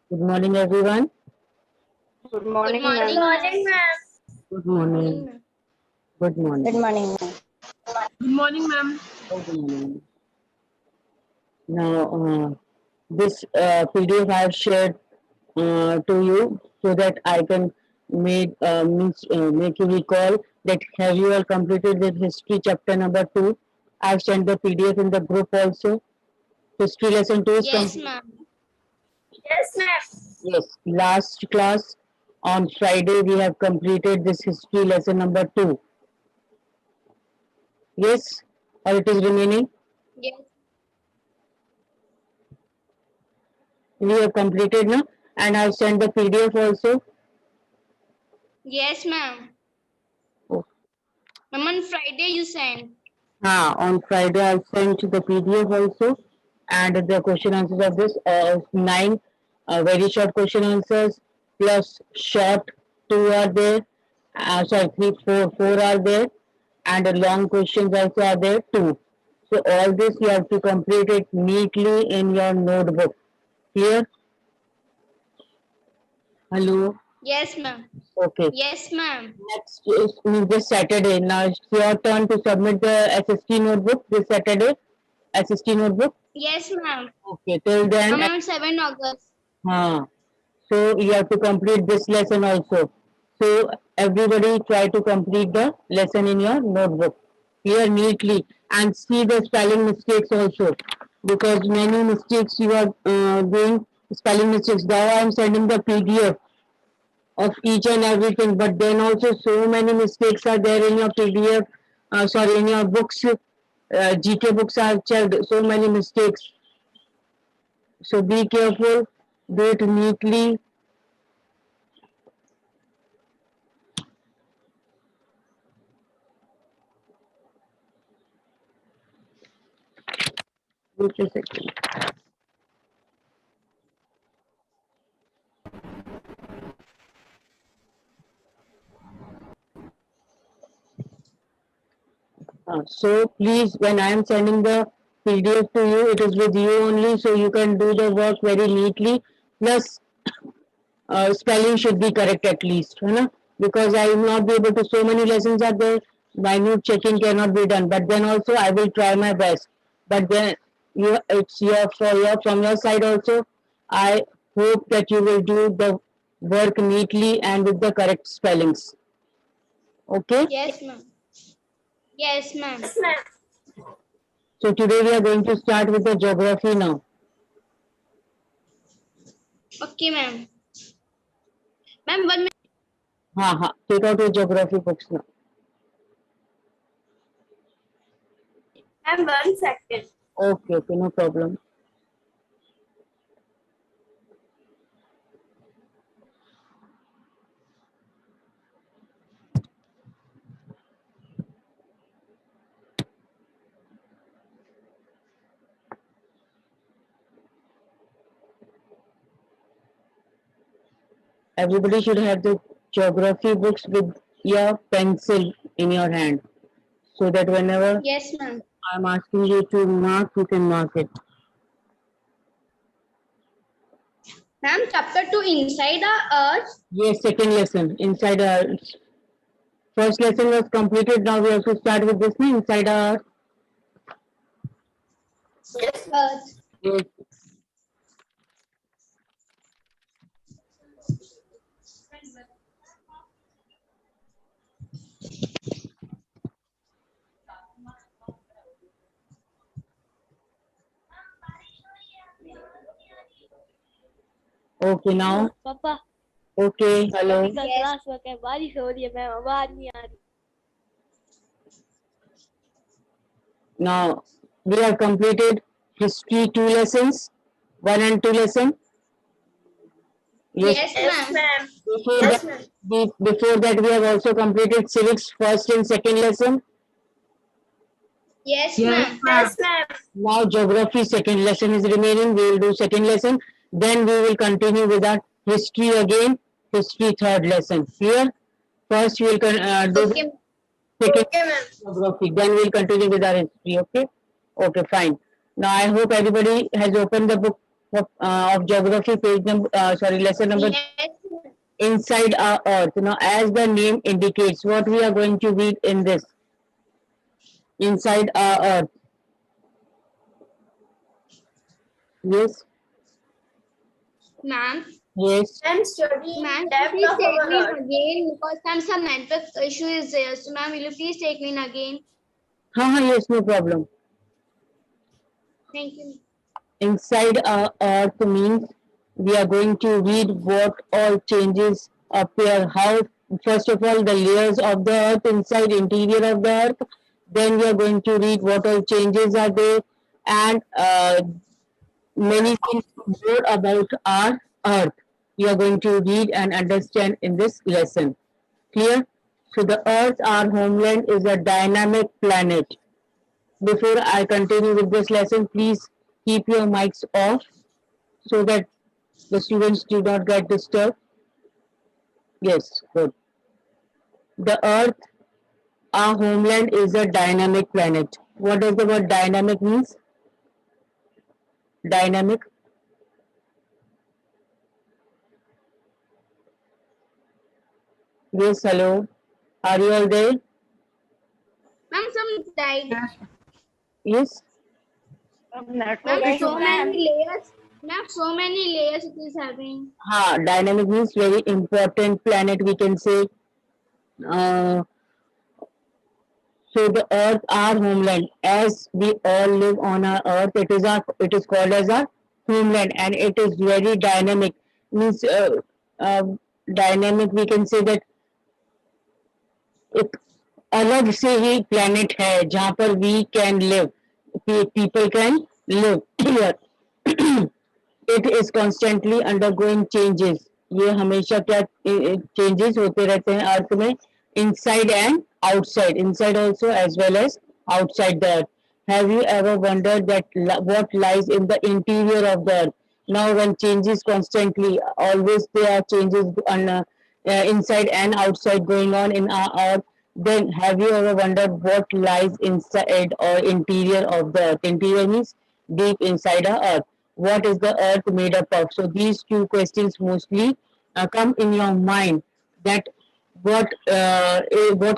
Good morning, everyone. Good Good morning, morning, ma'am. ma'am. Good morning. Good Good morning. morning, ma'am. Good morning, ma'am. Good morning. Now, this PDF I have shared to you so that I can make you recall that have you all completed the history chapter number 2. I have sent the PDF in the group also. History lesson 2 is Yes, complete. ma'am. Yes, ma'am. Yes, last class on Friday we have completed this history lesson number 2. Yes, or it is remaining. Yes. We have completed now, and I've sent the PDF also. Yes, ma'am. Oh. Ma'am, on Friday you sent. On Friday I'll send the PDF also, and the question answers of this 9 very short question answers plus short 2 are there. Sorry, 3, 4, 4 are there, and long questions also are there too. So all this you have to complete it neatly in your notebook. Clear? Hello. Yes, ma'am. Okay. Yes, ma'am. Next is this Saturday. Now it's your turn to submit the SST notebook this Saturday. SST notebook. Yes, ma'am. Okay. Till then, Ma'am, on 7 August. uh, so you have to complete this lesson also. So everybody try to complete the lesson in your notebook. Clear neatly and see the spelling mistakes also because many mistakes you are doing spelling mistakes. Now I am sending the PDF of each and everything, but then also so many mistakes are there in your PDF, sorry, in your books, GK books are checked, so many mistakes. So be careful, do it neatly. Wait a second. So please, when I am sending the PDF to you, it is with you only, so you can do the work very neatly. Plus, spelling should be correct at least, you know, because I will not be able to. So many lessons are there. Minute checking cannot be done, but then also I will try my best. But then it's your from your side also. I hope that you will do the work neatly and with the correct spellings. Okay. Yes, ma'am. Yes, ma'am. So today we are going to start with the geography now. Okay, ma'am. Ma'am, 1 minute. Take out your geography books now. Ma'am, 1 second. Okay, no problem. Everybody should have the geography books with your pencil in your hand so that whenever Yes, ma'am. I'm asking you to mark, you can mark it. Ma'am, chapter 2 Inside the Earth. Yes, second lesson inside our first lesson was completed. Now we have to start with this one inside our Yes, Earth. yes. Okay now. पापा Okay, hello. का Yes. Class work है बारिश हो रही है ma'am आवाज नहीं आ रही Now we have completed history 2 lessons, 1 and 2 lesson. Yes. Yes, ma'am. Before Yes, that, ma'am. before that, we have also completed civics first and second lesson. Yes, ma'am. Yes, ma'am. Now geography second lesson is remaining. We will do second lesson. Then we will continue with our history again. History third lesson. Clear? First we will do Okay. the second Okay, ma'am. geography. Then we will continue with our history. Okay? Okay, fine. Now I hope everybody has opened the book of geography, page number, lesson number Yes. inside our earth. Now, as the name indicates, what we are going to read in this inside our earth. Yes, Ma'am. yes. I'm studying Ma'am, depth please of take our me in earth. again because some network issue is there. So, ma'am, will you please take me in again? हाँ, yes, no problem. Thank you. Inside our earth means we are going to read what all changes appear. How, first of all, the layers of the earth inside interior of the earth. Then we are going to read what all changes are there, and many things more about our earth. You are going to read and understand in this lesson. Clear? So the earth, our homeland, is a dynamic planet. Before I continue with this lesson, please keep your mics off so that the students do not get disturbed. Yes, good. The earth, our homeland, is a dynamic planet. What does the word dynamic means? Dynamic. Yes, hello. Are you all there? Ma'am, some died. Yes. Network Ma'am, issue, so ma'am. many layers. Ma'am, so many layers it is having. Dynamic means very important planet, we can say. Uh, so the earth, our homeland, as we all live on our earth, it is called as our homeland, and it is very dynamic. Means uh, dynamic, we can say that एक अलग से ही planet है जहाँ पर we can live, people can live here. It is constantly undergoing changes. ये हमेशा क्या changes होते रहते हैं अर्थ में, inside and outside, inside also as well as outside the earth. Have you ever wondered that what lies in the interior of the earth? Now, when changes constantly, always there are changes on inside and outside going on in our earth. Then, have you ever wondered what lies inside or interior of the earth? Interior means deep inside our earth. What is the earth made up of? So these two questions mostly come in your mind. That what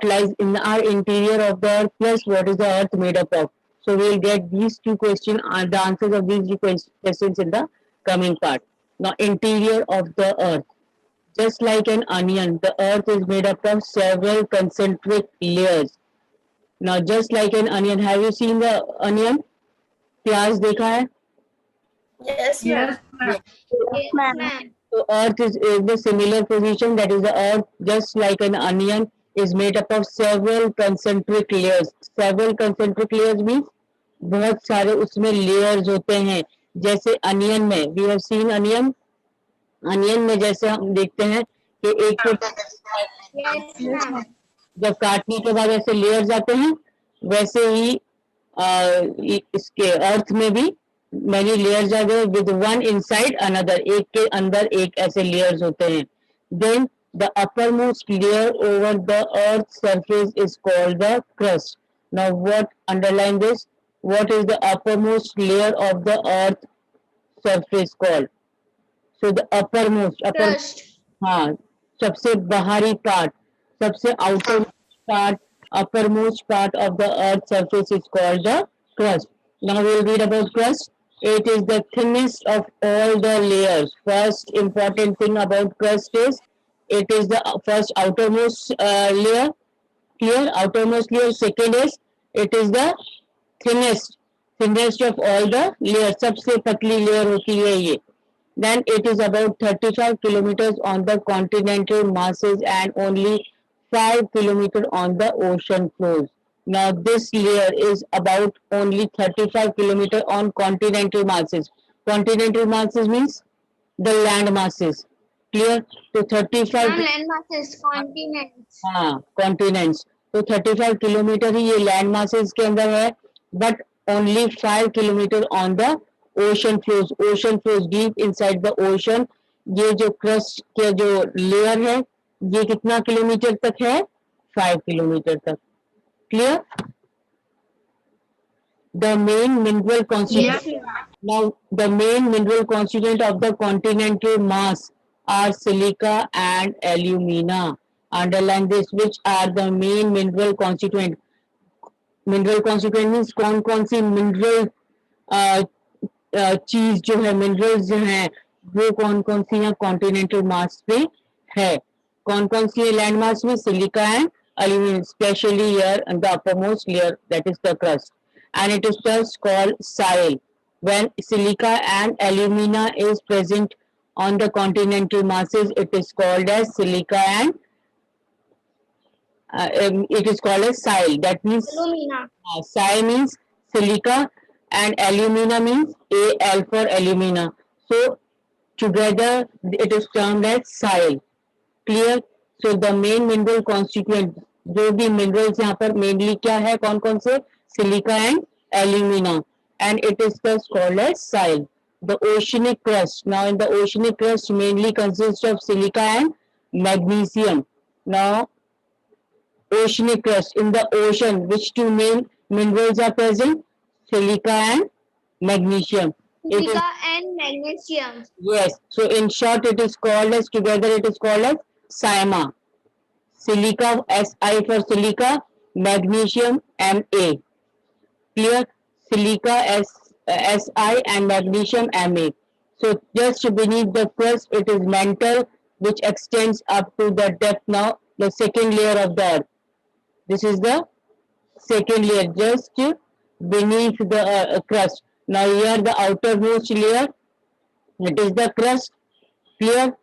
lies in our interior of the earth, plus what is the earth made up of. So we'll get these two questions, the answers of these two questions in the coming part. Now, interior of the earth. Just like an onion, the earth is made up of several concentric layers. Now, just like an onion, have you seen the onion? प्याज देखा है? Yes, ma'am. Yes, ma'am. So earth is in the similar position, that is the earth, just like an onion, is made up of several concentric layers. Several concentric layers means बहुत सारे उसमें layers होते हैं. जैसे onion में, we have seen onion. Onion में जैसे हम देखते हैं कि एक के बाद Yes, ma'am. जब काटने के बाद ऐसे लेयर्स आते हैं, वैसे ही इसके अर्थ में भी many layers are there with one inside another, एक के अंदर एक ऐसे layers होते हैं. Then the uppermost layer over the earth's surface is called the crust. Now what, underline this, what is the uppermost layer of the earth surface called? So the uppermost, Crust. हाँ, सबसे बाहरी part, सबसे outer part, uppermost part of the earth surface is called the crust. Now we'll read about crust. It is the thinnest of all the layers. First important thing about crust is it is the first outermost layer. Clear? Outermost layer. Second is it is the thinnest, thinnest of all the layers. सबसे पतली layer होती है ये. Then it is about 35 kilometers on the continental masses and only 5 kilometers on the ocean floors. Now this layer is about only 35 kilometers on continental masses. Continental masses means the land masses. Clear? So 35 Ma'am, land masses, continents. हाँ continents, तो 35 kilometre ही ये land masses के अंदर है, but only 5 kilometre on the ocean flows. Ocean flows deep inside the ocean. ये जो crust के जो लेयर है, ये कितना किलोमीटर तक है? 5 किलोमीटर तक. Clear? the main mineral constituent. Yes. Now, the main mineral constituent of the continental mass are silica and alumina. Underline this, which are the main mineral constituent. Mineral constituent means कौन सी mineral चीज जो है minerals जो है वो कौन सी है continental मास पे है कौन सी है लैंड मास में silica and aluminum, especially here in the uppermost layer, that is the crust, and it is just called sile. When silica and alumina is present on the continental masses, it is called as silica and it is called as sile. That means Alumina. sile means silica and alumina means Al for alumina. So together it is termed as sile. Clear? So the main mineral constituent जो भी minerals यहाँ पर mainly क्या है कौन से silica and alumina and it is thus called as sile. The oceanic crust. Now in the oceanic crust mainly consists of silica and magnesium. Now oceanic crust in the ocean which two main minerals are present silica and magnesium. It is, Silica and magnesium. yes, so in short it is called as together it is called as SIMA. Silica Si for silica, magnesium Ma. Clear? Silica Si and magnesium Ma. So just beneath the crust it is mantle which extends up to the depth now the second layer of the earth. This is the second layer just beneath the crust. Now here the outermost layer it is the crust. Clear?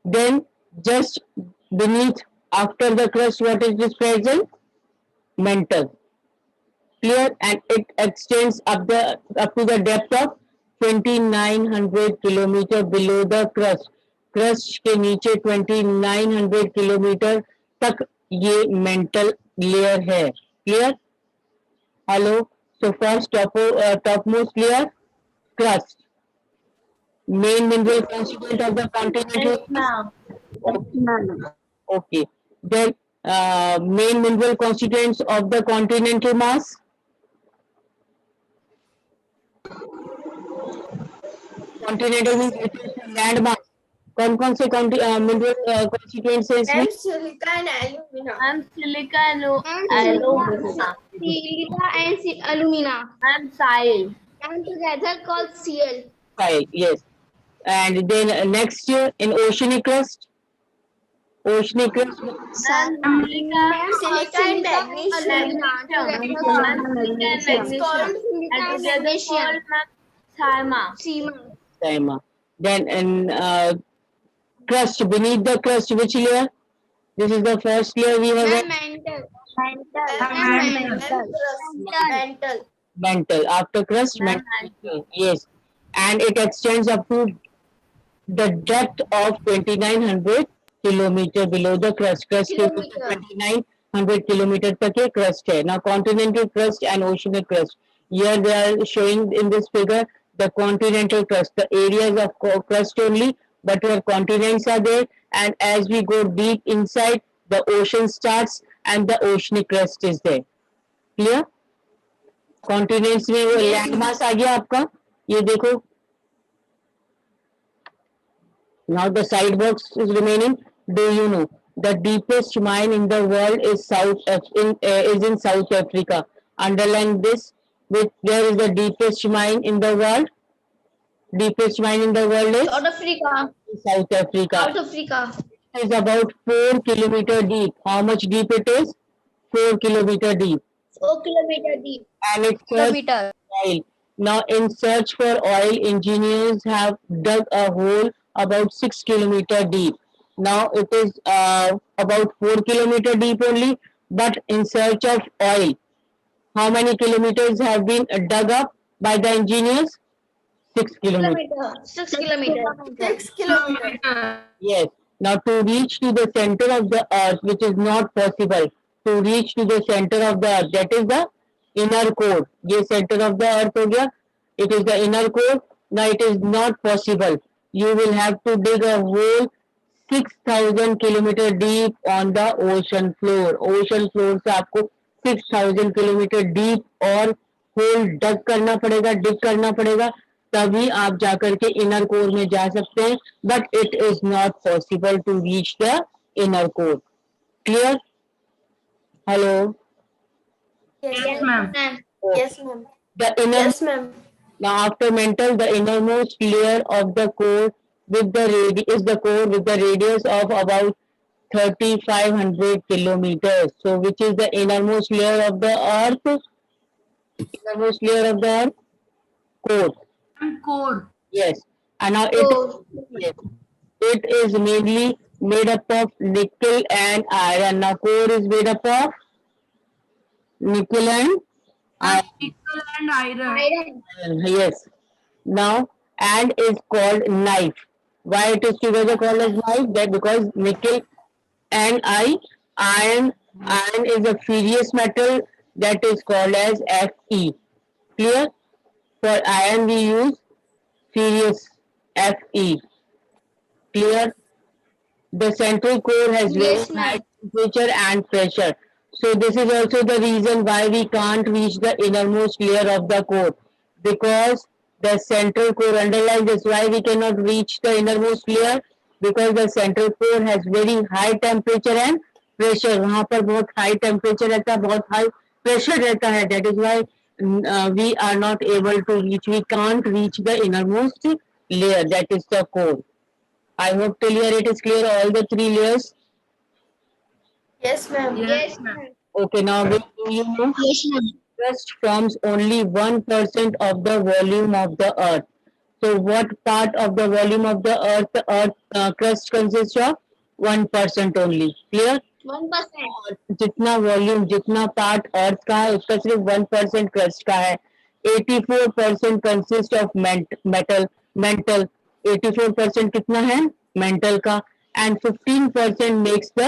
Then just beneath after the crust what is this present? Mantle. Clear? And it extends up to the depth of 2900 kilometer below the crust. Crust के नीचे 2900 kilometre तक ये mental layer है. Clear? Hello. So first topmost layer crust. Main mineral constituent of the continental. Okay. Then main mineral constituents of the continental mass. Continental means it is land mass. कौन से mineral constituents है इसमें? Silica and alumina. And silica and Alumina. Silica and alumina. and sile. And together called Cl. Right, yes. And then next year in oceanic crust. Oceanic crust. And silica and magnesium. It's called and together called SIMA. Sima. Then in crust, beneath the crust, which layer? This is the first layer we have. Mantle. Mantle. After crust, mantle. Yes. And it extends up to the depth of 2900 kilometer below the crust. Crust के नीचे 2900 kilometer तक ये crust है. Now continental crust and oceanic crust. Here they are showing in this figure the continental crust, the areas of crust only, but where continents are there, and as we go deep inside, the ocean starts and the oceanic crust is there. Clear? Continents में वो land mass आ गया आपका, ये देखो. Now the side box is remaining. Do you know the deepest mine in the world is in South Africa? Underline this. Where is the deepest mine in the world? Deepest mine in the world is South Africa. South Africa. South Africa. It is about 4 kilometer deep. How much deep it is? 4 kilometer deep. 4 kilometer deep. And it's Kilometer. oil. Now, in search for oil, engineers have dug a hole about 6 kilometer deep. Now, it is about 4 kilometer deep only, but in search of oil. How many kilometers have been dug up by the engineers? 6 kilometers. 6 kilometer. 6 kilometers. Yes. Now, to reach to the center of the earth, which is not possible, to reach to the center of the earth, that is the inner core. ये center of the earth हो गया. It is the inner core. Now, it is not possible. You will have to dig a hole 6,000 kilometer deep on the ocean floor. Ocean floor से आपको 6,000 kilometer deep और whole डग करना पड़ेगा, डिग करना पड़ेगा, तभी आप जाकर के इनर कोर में जा सकते हैं, but it is not possible to reach the inner core. Clear? Hello. Yes, ma'am. ma'am. Ma'am. Yes, ma'am. The inner Yes, ma'am. Now, after mantle, the innermost layer of the core with the is the core with the radius of about 3,500 kilometers. So, which is the innermost layer of the Earth? Innermost layer of the Earth? Core. Core. Yes. And now Core. yes, it is mainly made up of nickel and iron. Now, core is made up of nickel and iron. Nickel and iron. Iron. Yes. Now, and is called knife. Why it is together called as knife? That because nickel and iron is a ferrous metal that is called as Fe. Clear? For iron we use ferrous Fe. Clear? The central core has very Yes, high ma'am. temperature and pressure. So this is also the reason why we can't reach the innermost layer of the core, because the central core underlies this. Why we cannot reach the innermost layer? Because the central core has very high temperature and pressure. वहाँ पर बहुत high temperature रहता है, बहुत high pressure रहता है. That is why we are not able to reach. We can't reach the innermost layer. That is the core. I hope till here it is clear all the three layers. Yes, ma'am. Yes, ma'am. Okay, now do you know Yes, ma'am. crust forms only 1% of the volume of the earth. So what part of the volume of the earth crust consists of? 1% only. Clear? 1%. जितना volume जितना part अर्थ का है उसका सिर्फ 1% crust का है. 84% consist of metal mental. 84% कितना है मेंटल का. And 15% makes the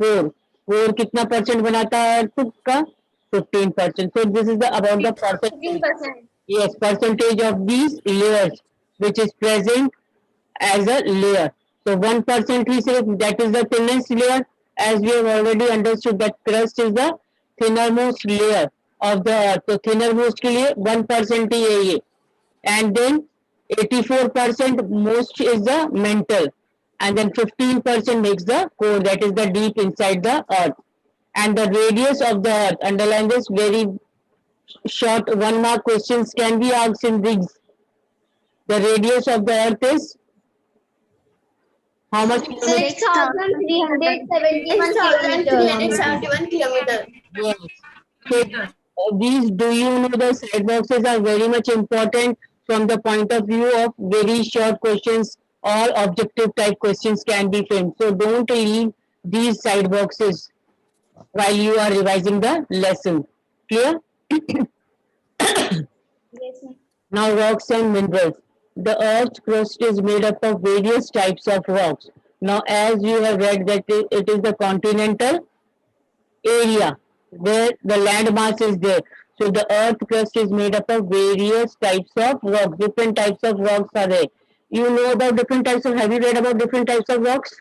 core. Core कितना परसेंट बनाता है अर्थ का? 15%. So this is the about the percentage. 15%. Yes, percentage of these layers which is present as a layer. So 1% ही सिर्फ that is the thinnest layer, as we have already understood that crust is the thinnermost layer of the earth. तो thinnermost के लिए 1% ही है ये. And then 84% most is the mantle, and then 15% makes the core, that is the deep inside the earth. And the radius of the earth, underline this, very short 1 mark questions can be asked in these. The radius of the earth is how much? 6,371 kilometers. 6,371 kilometers. Yes. So, these, do you know, the side boxes are very much important from the point of view of very short questions or objective type questions can be framed. So don't leave these side boxes while you are revising the lesson. Clear? Yes, ma'am. Now, rocks and minerals. The Earth's crust is made up of various types of rocks. Now, as you have read that it is the continental area where the land mass is there. So, the Earth crust is made up of various types of rocks. Different types of rocks are there. You know about different types of, have you read about different types of rocks?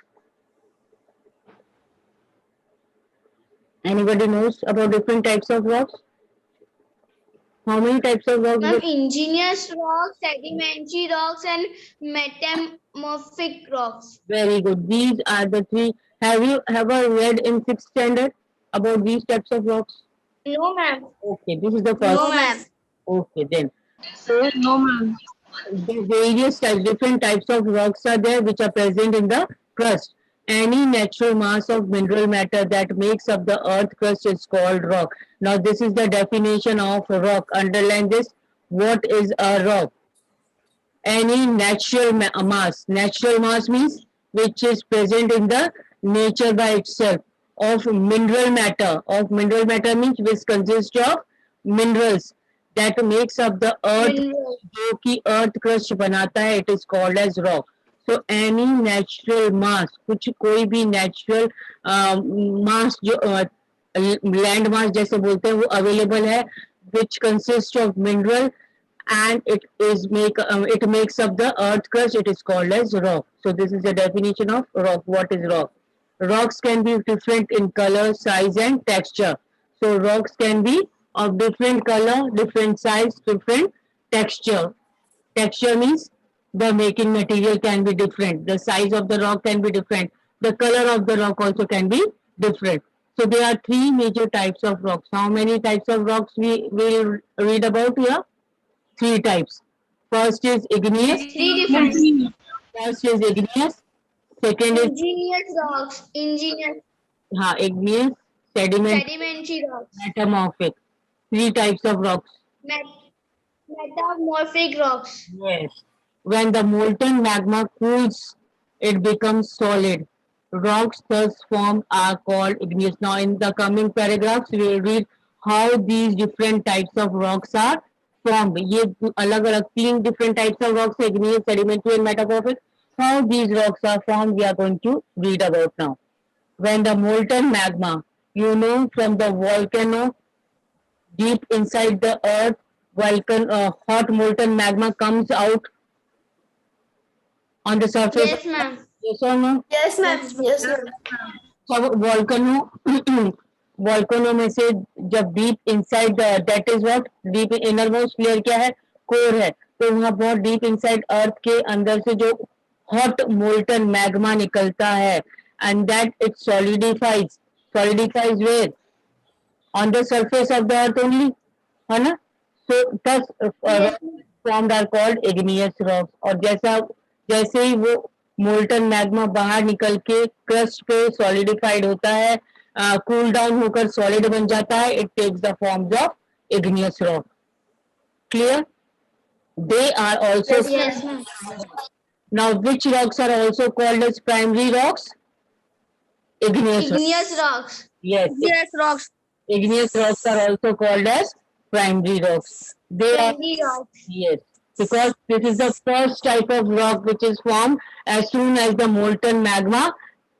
Anybody knows about different types of rocks? How many types of rocks? Ma'am, ingenious rocks, sedimentary rocks, and metamorphic rocks. Very good. These are the three. Have you ever read in 6th standard about these types of rocks? No, ma'am. Okay, this is the first. No, ma'am. Okay, then. So, No, ma'am. the various types, different types of rocks are there which are present in the crust. Any natural mass of mineral matter that makes up the earth crust is called rock. Now, this is the definition of rock. Underline this. What is a rock? Any natural mass. Natural mass means which is present in the nature by itself of mineral matter. Of mineral matter means which consists of minerals that makes up the earth, Mineral. जो कि earth crust बनाता है, it is called as rock. So any natural mass, कुछ कोई भी natural mass जो land mass जैसे बोलते हैं वो available है, which consists of mineral and it makes up the earth crust, it is called as rock. So this is the definition of rock. What is rock? Rocks can be different in color, size and texture. So rocks can be of different color, different size, different texture. Texture means the making material can be different. The size of the rock can be different. The color of the rock also can be different. So there are three major types of rocks. How many types of rocks we will read about here? Three types. First is igneous. Three different. First is igneous. Second is Ingenious rocks. Ingenious. igneous, sediment, Sedimentary rocks. metamorphic. Three types of rocks. Met metamorphic rocks. Yes. When the molten magma cools, it becomes solid. Rocks thus formed are called igneous. Now, in the coming paragraphs, we will read how these different types of rocks are formed. ये अलग-अलग तीन different types of rocks, igneous, sedimentary, and metamorphic. How these rocks are formed, we are going to read about now. When the molten magma, from the volcano deep inside the earth, hot molten magma comes out on the surface. Yes, ma'am. Yes or no? Yes, ma'am. Yes, ma'am. सब volcano में से जब deep inside that is what deep inner most layer क्या है core है तो वहां बहुत डीप इनसाइड अर्थ के अंदर से जो हॉट मोल्टन मैग्मा निकलता है and that it solidifies where on the surface of the earth only है ना so these formed are called igneous rocks और जैसे ही वो मोल्टन मैग्मा बाहर निकल के क्रस्ट पे सॉलिडिफाइड होता है कूल डाउन होकर सॉलिड बन जाता है it takes the forms of igneous rock clear they are also Yes, ma'am. Now which rocks are also called as primary rocks igneous rocks. Igneous rocks. Yes, Igneous rocks. igneous rocks are also called as primary rocks. They are Primary rocks. yes, because this is the first type of rock which is formed as soon as the molten magma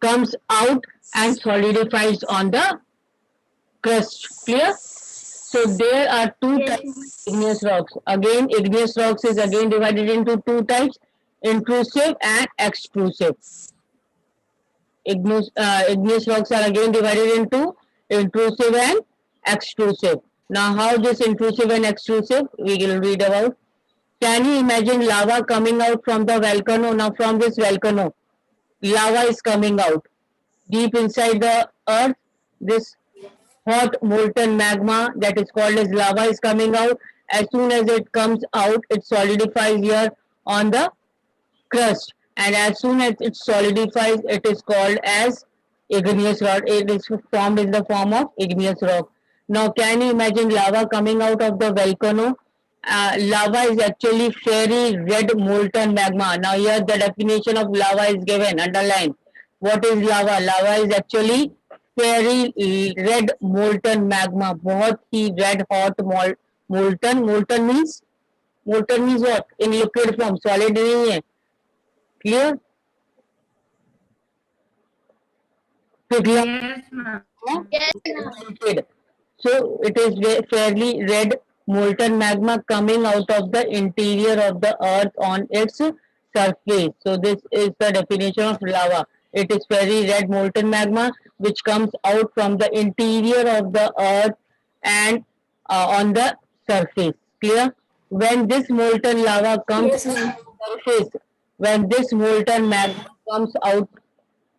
comes out and solidifies on the crust. Clear? So there are two types of igneous rocks. Again, igneous rocks is again divided into two types: intrusive and extrusive. Igneous rocks are again divided into intrusive and extrusive. Now, how this intrusive and extrusive we will read about. Can you imagine lava coming out from the volcano? Now, from this volcano, lava is coming out. Deep inside the earth, this hot molten magma that is called as lava is coming out. As soon as it comes out, it solidifies here on the crust. And as soon as it solidifies, it is called as igneous rock. It is formed in the form of igneous rock. Now, can you imagine lava coming out of the volcano? Lava is actually fiery red molten magma. Now, here the definition of lava is given, underline. What is lava? Lava is actually fiery red molten magma. बहुत ही red hot molten. Molten means what? In liquid form, solid नहीं है. Clear? Yes, ma'am. Yes, ma'am. Liquid. So it is fairly red molten magma coming out of the interior of the earth on its surface. So this is the definition of lava. It is very red molten magma which comes out from the interior of the earth and on the surface. Clear? When this molten lava comes Yes, to ma'am. the surface, when this molten magma comes out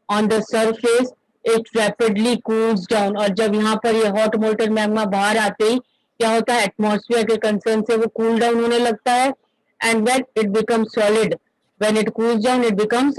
on the surface, it rapidly cools down. और जब यहाँ पर ये hot molten magma बाहर आते ही क्या होता है एटमॉस्फेयर के कंसर्न से वो कूल डाउन होने लगता है and when it becomes solid, when it cools down, it becomes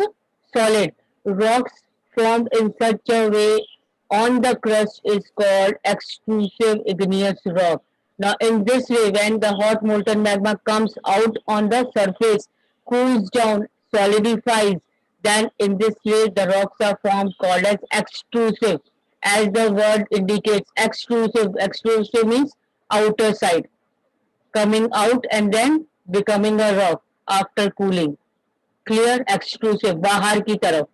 solid. Rocks formed in such a way on the crust is called extrusive igneous rock. Now, in this way, when the hot molten magma comes out on the surface, cools down, solidifies, then in this way the rocks are formed called as extrusive. As the word indicates, extrusive. Extrusive means outer side, coming out and then becoming a rock after cooling. Clear? Extrusive, बाहर की तरफ.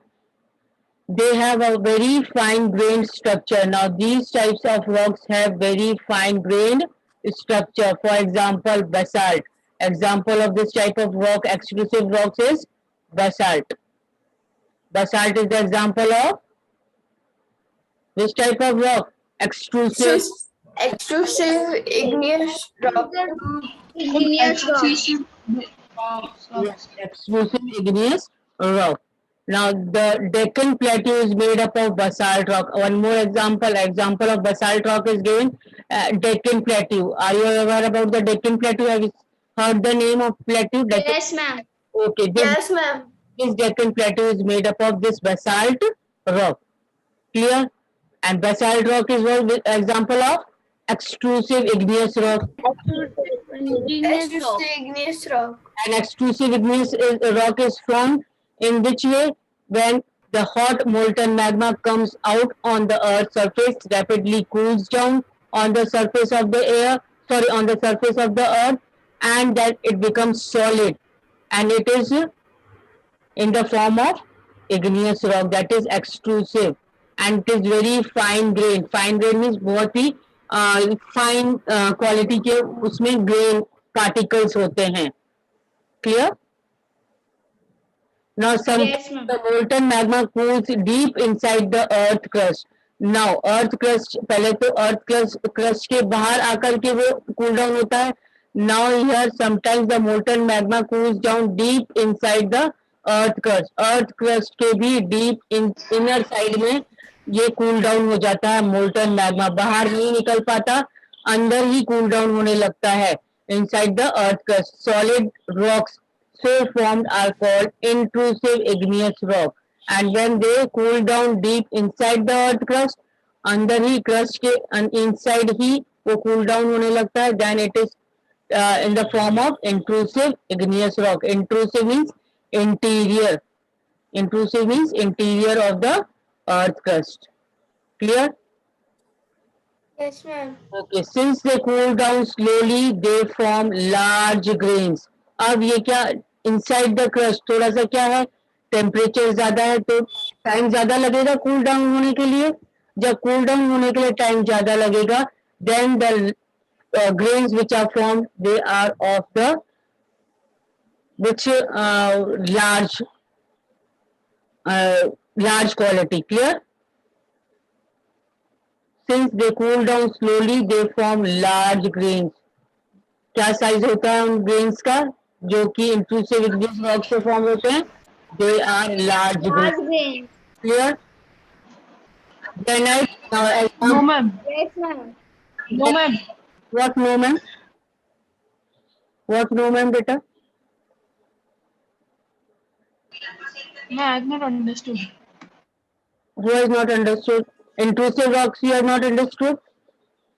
They have a very fine grained structure. Now these types of rocks have very fine grained structure. For example, basalt. Example of this type of rock, extrusive rocks is basalt. Basalt is the example of which type of rock? Extrusive Extrusive igneous rock. Igneous rock. Yes, extrusive igneous rock. Now, the Deccan Plateau is made up of basalt rock. One more example of basalt rock is given, Deccan Plateau. Are you aware about the Deccan Plateau? Have you heard the name of plateau? Yes, ma'am. Okay, Yes, ma'am. this Deccan Plateau is made up of this basalt rock. Clear? And basalt rock is one example of extrusive igneous rock. Extrusive igneous rock. An extrusive rock is formed in which way? When the hot molten magma comes out on the Earth's surface, rapidly cools down on the surface of the on the surface of the Earth, and then it becomes solid, and it is in the form of igneous rock, that is extrusive, and it is very fine grain. Fine grain means बहुत ही fine quality के उसमें grain particles होते हैं. Clear? Now, Yes, ma'am. the molten magma cools deep inside the earth crust. Now, earth crust, पहले तो earth crust के बाहर आकर के वो cool down होता है. Now here sometimes the molten magma cools down deep inside the earth crust. Earth crust के भी deep inner side में ये cool down हो जाता है. Molten magma बाहर नहीं निकल पाता, अंदर ही cool down होने लगता है. Inside the earth crust, solid rocks so formed are called intrusive igneous rock, and when they cool down deep inside the earth crust, अंदर ही crust के inside ही वो cool down होने लगता है, then it is in the form of intrusive igneous rock. Intrusive means interior. Intrusive means interior of the earth crust. Clear? Yes, ma'am. Okay, since they cool down slowly, they form large grains. अब ये क्या inside the crust थोड़ा सा क्या है, temperature ज्यादा है तो टाइम ज्यादा लगेगा कूल डाउन होने के लिए. जब कूल डाउन होने के लिए टाइम ज्यादा लगेगा, then the grains which are formed, they are of the which large quality. Clear? Since they cool down slowly, they form large grains. क्या साइज होता है उन ग्रेन्स का जो कि इंट्रूसिव इग्नियस रॉक से फॉर्म होते हैं? They are large Large grains. grain. Clear? Granite. No, ma'am. Yes, ma'am. No, ma'am. What no, ma'am? What no, ma'am, beta? No, I have not understood. Who has not understood? Intrusive rocks you have not understood?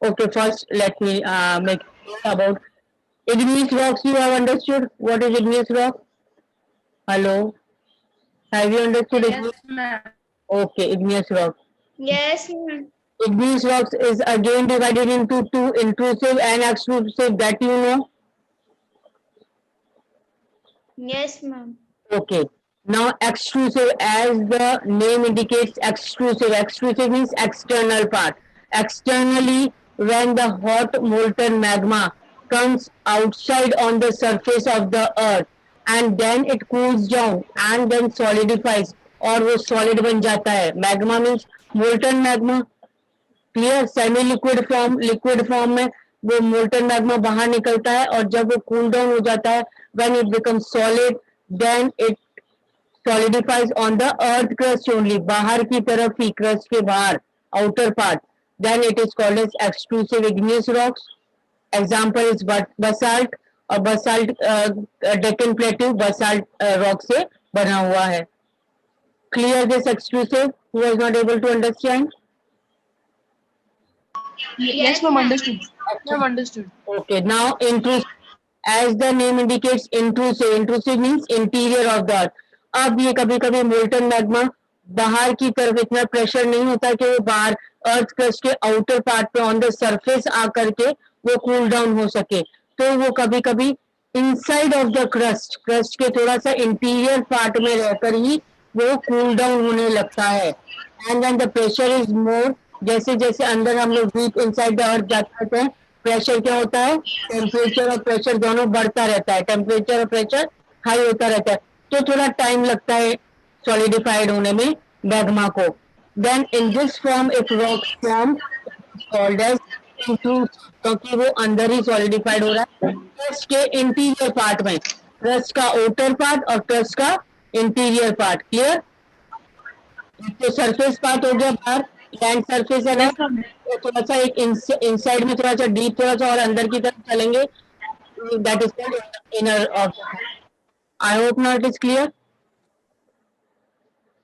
Okay, first let me make about igneous rocks you have understood. What is igneous rock? Hello? Have you understood igneous? ma'am. Okay, igneous rock. Yes, ma'am. Igneous rocks is again divided into two, intrusive and extrusive, that you know. Yes, ma'am. Okay. Now extrusive, as the name indicates, extrusive. Extrusive means external part. Externally, when the hot molten magma comes outside on the surface of the earth and then it cools down and then solidifies और वो solid बन जाता है. Magma means molten magma. Clear? Semi liquid form में वो molten magma बाहर निकलता है और जब वो कूल डाउन हो जाता है, when it becomes solid, then it solidifies on the earth crust only, बाहर की तरफ ही, क्रस्ट के बाहर, outer part, then it is called as exclusive igneous rocks. Example is basalt, और basalt Deccan plateau basalt rock से बना हुआ है. Clear this exclusive? Who was not able to understand? Yes, ma'am. Understood. Ma'am, understood. Okay, now intrusive. As the name indicates, intrusive. Intrusive means interior of the earth. अब ये कभी कभी molten magma बाहर की तरफ इतना प्रेशर नहीं होता कि वो बाहर अर्थ क्रस्ट के आउटर पार्ट पे ऑन द सरफेस आकर के वो कूल डाउन हो सके, तो वो कभी कभी इनसाइड ऑफ द क्रस्ट के थोड़ा सा इंटीरियर पार्ट में रहकर ही वो कूल डाउन होने लगता है. And then the pressure is more. जैसे जैसे अंदर हम लोग डीप इनसाइड द अर्थ जाते हैं, प्रेशर क्या होता है, टेम्परेचर और प्रेशर दोनों बढ़ता रहता है, टेम्परेचर और प्रेशर हाई होता रहता है, तो थोड़ा टाइम लगता है सॉलिडिफाइड होने में मैग्मा को. Then in this form if rock form called as क्योंकि वो अंदर ही सॉलिडिफाइड हो रहा है क्रस्ट के इंटीरियर पार्ट में, क्रस्ट का आउटर पार्ट और क्रस्ट का इंटीरियर पार्ट। क्लियर? तो सरफेस पार्ट हो गया बाहर, लैंड सरफेस है ना, तो थोड़ा सा एक इनसाइड में थोड़ा सा डीप, थोड़ा सा और अंदर की तरफ चलेंगे, that is called inner of. I hope now it is clear.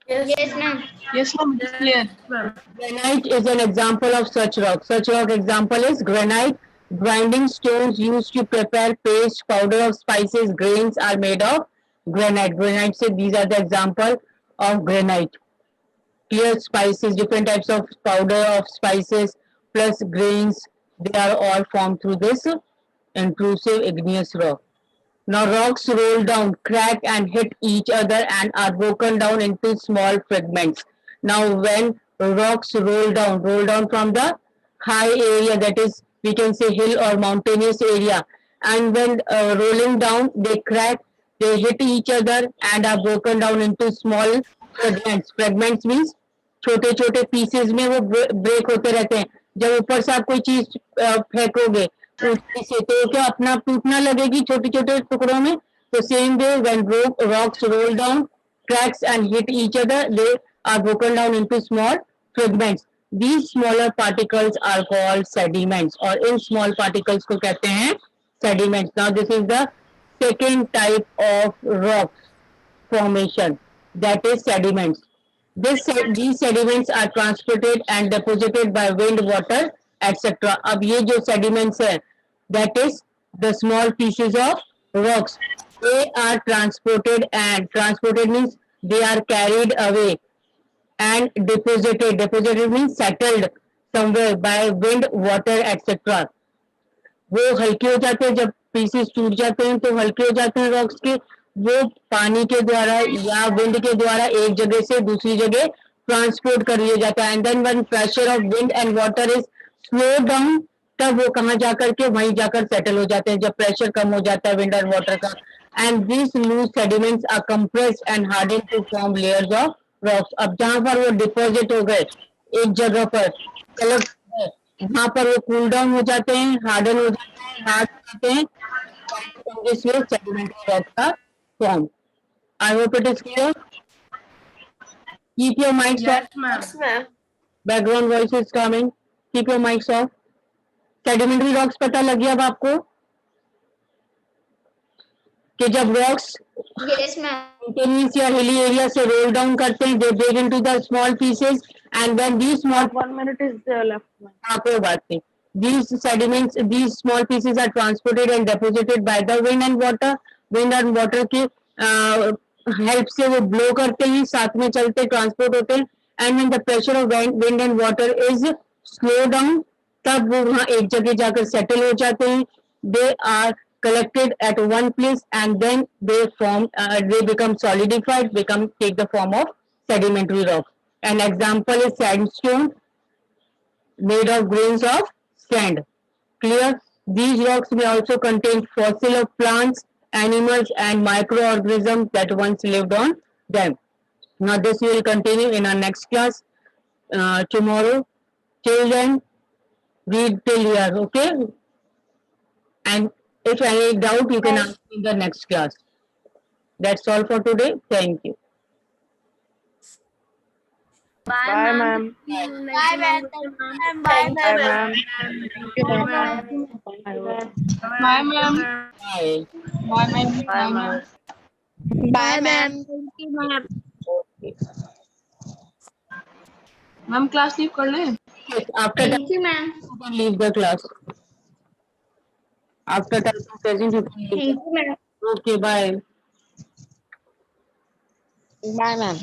Yes, ma'am. Yes, ma'am. It is clear. Granite is an example of such rock. Such rock example is granite. Grinding stones used to prepare paste, powder of spices, grains are made of granite. Granite say these are the example of granite. Clear? Spices, different types of powder of spices plus grains, they are all formed through this intrusive igneous rock. Now rocks roll down, crack and hit each other and are broken down into small fragments. Now when rocks roll down from the high area, that is we can say hill or mountainous area, and when rolling down they crack, they hit each other and are broken down into small fragments. Fragments means छोटे छोटे pieces में वो break होते रहते हैं। जब ऊपर से आप कोई चीज फेंकोगे ऊंचाई से तो क्या अपना आप टूटना लगेगी छोटे छोटे टुकड़ों में। तो same way when rocks roll down, cracks and hit each other, they are broken down into small fragments. These smaller particles are called sediments, और इन small particles को कहते हैं sediments. Now this is the second type of rock formation, that is sediments. These sediments are transported and deposited by wind, water, etc. अब ये जो sediments है, that is the small pieces of rocks. They are transported, and transported means they are carried away, and deposited. Deposited means settled somewhere by wind, water, etc. वो हल्के हो जाते हैं, जब पीसेस टूट जाते हैं तो हल्के हो जाते हैं रॉक्स के, वो पानी के द्वारा या विंड के द्वारा एक जगह से दूसरी जगह ट्रांसपोर्ट कर लिया जाता है। And then when pressure of wind and water is slow down, तब वो कहाँ जाकर के वहीं जाकर सेटल हो जाते हैं जब प्रेशर कम हो जाता है विंड एंड वाटर का। And this loose sediments are compressed and harden to form layers of rocks. अब जहाँ पर वो डिपॉजिट हो गए एक जगह पर कलेक्ट, वहां पर वो कूल डाउन हो जाते हैं, हार्डन हो जाते हैं, हार्ड हो जाते हैं, this way sedimentary rocks are formed. I hope it is clear. Keep your mics off. Yes, ma'am. Yes, ma'am. Background voice is coming. Keep your mics off. Sedimentary rocks पता लग गया अब आपको कि जब rocks Yes, ma'am. mountainous या hilly area से roll down करते हैं, they break into the small pieces, and when these small 1 minute is left, ma'am. हाँ कोई बात नहीं, these sediments, these small pieces are transported and deposited by the wind and water. Wind and water की help से वो blow करते हैं, साथ में चलते ट्रांसपोर्ट होते हैं। And when the pressure of wind and water is slow down, तब वो वहाँ एक जगह जाकर सेटल हो जाते हैं। They are collected at one place and then they become solidified, take the form of sedimentary rock. An example is sandstone made of grains of sand. Clear? These rocks may also contain fossil of plants, animals and microorganisms that once lived on them. Now this we will continue in our next class tomorrow. Till then, read till here, okay? And if any doubt, you can ask in the next class. That's all for today. Thank you. Bye, ma'am. Bye, ma'am. Bye, Bye, ma'am. ma'am. Thank you, ma'am. Bye, ma'am. Bye. Bye, ma'am. Bye, ma'am. Thank you, ma'am. Okay. Ma'am, class leave कर लें? Yes, after that, Thank you, ma'am. you can leave the class. After that, present, you can leave. Thank you, ma'am. Okay, bye. Bye, ma'am.